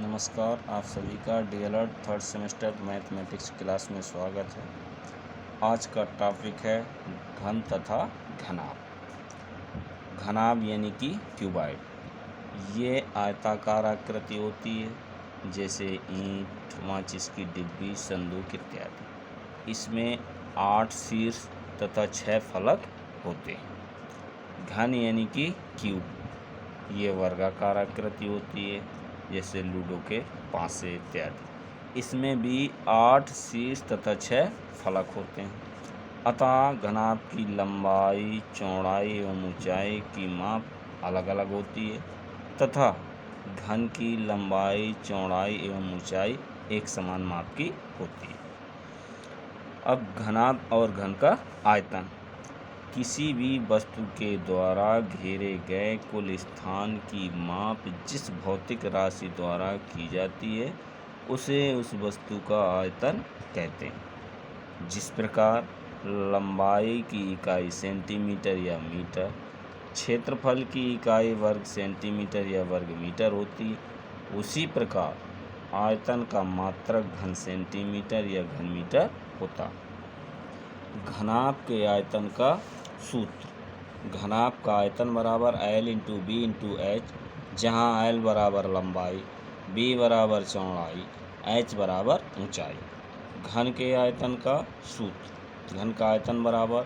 नमस्कार, आप सभी का DElEd third semester mathematics class में स्वागत है। आज का टॉपिक है घन तथा घनाभ। घनाभ यानी कि क्यूबॉइड। ये आयताकार आकृति होती है, जैसे ईंट, माचिस की डिब्बी, संदूक इत्यादि। इसमें 8 शीर्ष तथा 6 फलक होते हैं। घन यानी कि क्यूब, ये वर्गाकार आकृति होती है, जैसे लूडो के पासे इत्यादि। इसमें भी 8 शीर्ष तथा 6 फलक होते हैं। अतः घनाभ की लंबाई, चौड़ाई एवं ऊंचाई की माप अलग अलग होती है तथा घन की लंबाई, चौड़ाई एवं ऊंचाई एक समान माप की होती है। अब घनाभ और घन का आयतन। किसी भी वस्तु के द्वारा घेरे गए कुल स्थान की माप जिस भौतिक राशि द्वारा की जाती है उसे उस वस्तु का आयतन कहते हैं। जिस प्रकार लंबाई की इकाई सेंटीमीटर या मीटर, क्षेत्रफल की इकाई वर्ग सेंटीमीटर या वर्ग मीटर होती, उसी प्रकार आयतन का मात्रक घन सेंटीमीटर या घन मीटर होता। घनाभ के आयतन का सूत्र। घनाभ का आयतन बराबर L into B into H, जहाँ L बराबर लंबाई, B बराबर चौड़ाई, H बराबर ऊंचाई। घन के आयतन का सूत्र। घन का आयतन बराबर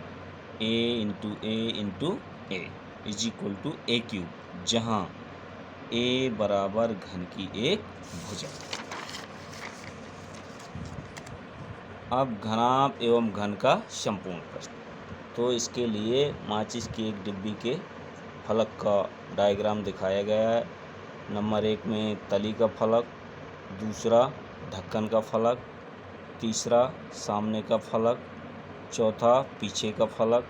A into A is equal to A cube, जहाँ A बराबर घन की एक भुजा। अब घनाभ एवं घन का संपूर्ण प्रश्न। तो इसके लिए माचिस की एक डिब्बी के फलक का डायग्राम दिखाया गया है। नंबर 1 में तली का फलक, दूसरा ढक्कन का फलक, तीसरा सामने का फलक, चौथा पीछे का फलक,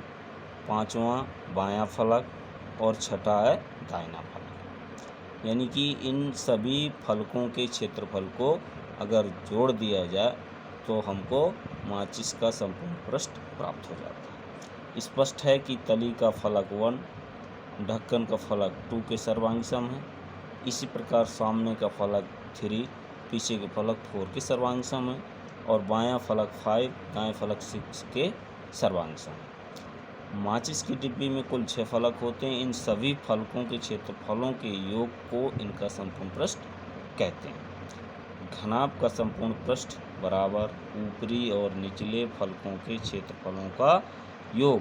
पांचवा बायां फलक और छठा है दाहिना फलक। यानी कि इन सभी फलकों के क्षेत्रफल को अगर जोड़ दिया जाए तो हमको माचिस का संपूर्ण पृष्ठ प्राप्त हो जाता है। स्पष्ट है कि तली का फलक 1, ढक्कन का फलक 2 के सर्वांग सम है। इसी प्रकार सामने का फलक 3, पीछे के फलक 4 के सर्वांग सम है और बायां फलक 5, दाएं फलक 6 के सर्वांग सम है। माचिस की डिब्बी में कुल 6 फलक होते हैं। इन सभी फलकों के क्षेत्रफलों के योग को इनका संपूर्ण पृष्ठ कहते हैं। घनाभ का संपूर्ण पृष्ठ बराबर ऊपरी और निचले फलकों के क्षेत्रफलों का योग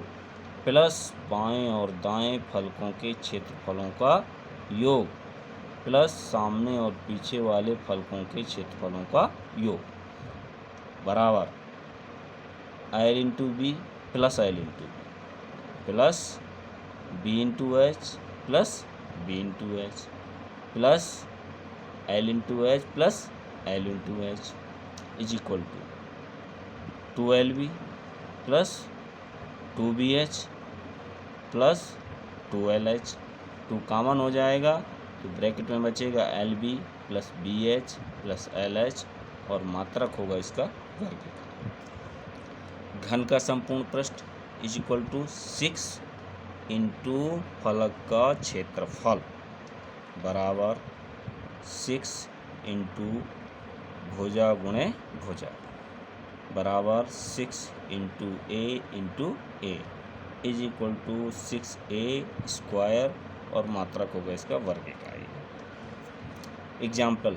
प्लस बाएं और दाएं फलकों के क्षेत्रफलों का योग प्लस सामने और पीछे वाले फलकों के क्षेत्रफलों का योग बराबर L into B plus L into B plus B into H plus B into H plus L into H plus L into H is equal to 2LB plus 2BH plus 2LH। 2 common हो जाएगा तो bracket में बचेगा LB plus BH plus LH और मात्रक होगा इसका वर्ग। घन का संपूर्ण पृष्ठ इज इक्वल टू 6 इंटू फलक का क्षेत्रफल बराबर 6 इंटू भुजा गुणे भुजा बराबर 6 into A is equal to 6A square और मात्रक होगा इसका वर्ग इकाई। एग्जाम्पल,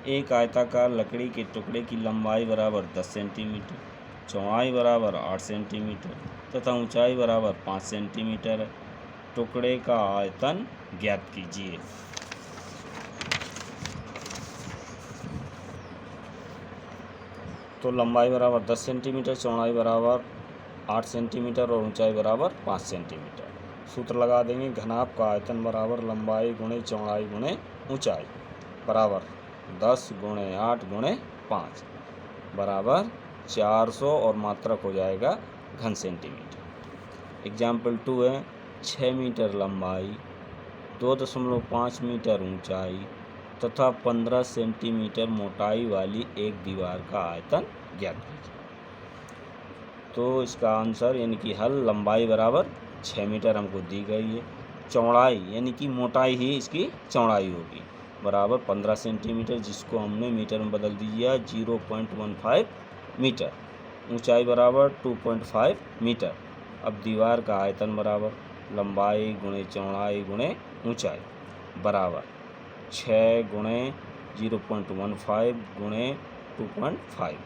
एक आयताकार लकड़ी के टुकड़े की लंबाई बराबर 10 सेंटीमीटर, चौड़ाई बराबर 8 सेंटीमीटर तथा ऊंचाई बराबर 5 सेंटीमीटर है। टुकड़े का आयतन ज्ञात कीजिए। तो लंबाई बराबर 10 सेंटीमीटर, चौड़ाई बराबर 8 सेंटीमीटर और ऊंचाई बराबर 5 सेंटीमीटर। सूत्र लगा देंगे। घनाभ का आयतन बराबर लंबाई गुणे चौड़ाई गुणे ऊंचाई बराबर 10 गुणे 8 गुणे 5 बराबर 400 और मात्रक हो जाएगा घन सेंटीमीटर। एग्जाम्पल 2 है 6 मीटर लंबाई, 2.5 मीटर ऊंचाई तथा 15 सेंटीमीटर मोटाई वाली एक दीवार का आयतन ज्ञात कीजिए। तो इसका आंसर यानी कि हल, लंबाई बराबर 6 मीटर हमको दी गई है, चौड़ाई यानी कि मोटाई ही इसकी चौड़ाई होगी बराबर 15 सेंटीमीटर, जिसको हमने मीटर में बदल दिया 0.15 मीटर। ऊंचाई बराबर 2.5 मीटर। अब दीवार का आयतन बराबर लंबाई गुणे चौड़ाई गुणे ऊंचाई बराबर 6 गुणे 0.15 गुणे 2.5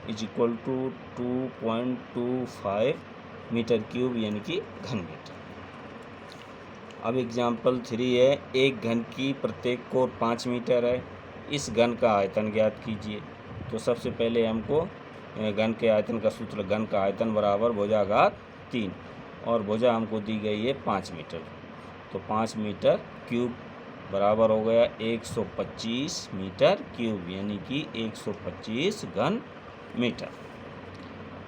is equal to 2.25 metre cube यानी कि घन मीटर। अब एग्जाम्पल 3 है, एक घन की प्रत्येक कोर 5 मीटर है, इस घन का आयतन ज्ञात कीजिए। तो सबसे पहले हमको घन के आयतन का सूत्र, घन का आयतन बराबर भुजाघात 3 और भुजा हमको दी गई है 5 मीटर। तो 5 मीटर क्यूब बराबर हो गया 125 मीटर क्यूब यानी कि 125 घन मीटर।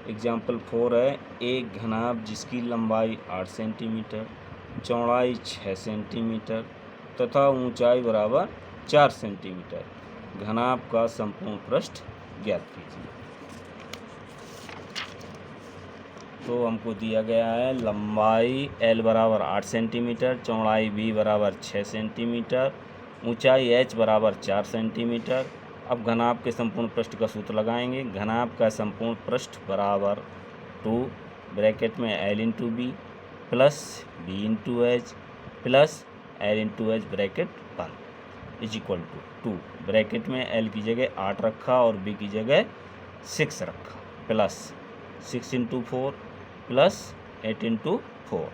एग्जाम्पल 4 है, एक घनाभ जिसकी लंबाई 8 सेंटीमीटर, चौड़ाई 6 सेंटीमीटर तथा ऊंचाई बराबर 4 सेंटीमीटर, घनाभ का संपूर्ण पृष्ठ ज्ञात कीजिए। तो हमको दिया गया है लंबाई L बराबर 8 सेंटीमीटर, चौड़ाई B बराबर 6 सेंटीमीटर, ऊंचाई H बराबर 4 सेंटीमीटर। अब घनाभ के संपूर्ण पृष्ठ का सूत्र लगाएंगे। घनाभ का संपूर्ण पृष्ठ बराबर 2 ब्रैकेट में L into B plus B into H plus L into H bracket बंद इज इक्वल टू 2 ब्रैकेट में L की जगह 8 रखा और B की जगह 6 रखा plus 6 into 4 plus 8 into 4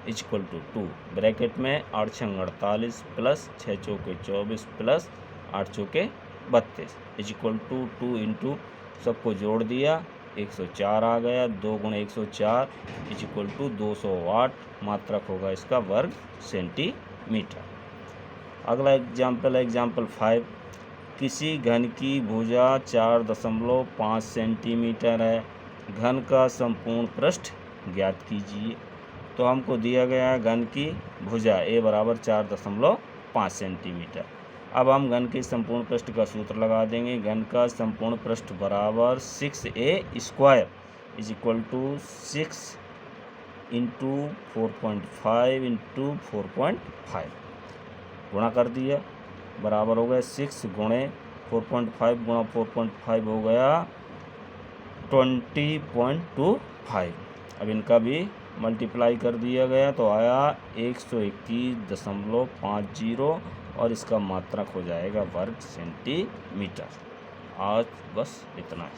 is equal to 2 bracket में 8 छंग 48 प्लस 6 चौके 24 प्लस 8 चौके 32 इज इक्वल टू 2 इंटू सबको जोड़ दिया 104 आ गया, 2 गुणे 104 इज इक्वल टू 200 वाट मात्रक होगा इसका वर्ग सेंटीमीटर। अगला एग्जाम्पल है एग्जाम्पल 5, किसी घन की भुजा 4.5 सेंटीमीटर है, घन का संपूर्ण पृष्ठ ज्ञात कीजिए। तो हमको दिया गया है घन की भुजा A बराबर 4.5 सेंटीमीटर। अब हम घन के संपूर्ण पृष्ठ का सूत्र लगा देंगे। घन का संपूर्ण पृष्ठ बराबर 6a square is equal to 6 into 4.5 into 4.5 गुणा कर दिया बराबर हो गया 6 गुणे 4.5 गुणा 4.5 हो गया 20.25। अब इनका भी मल्टीप्लाई कर दिया गया तो आया 121.50 और इसका मात्रक हो जाएगा वर्ग सेंटीमीटर। आज बस इतना ही।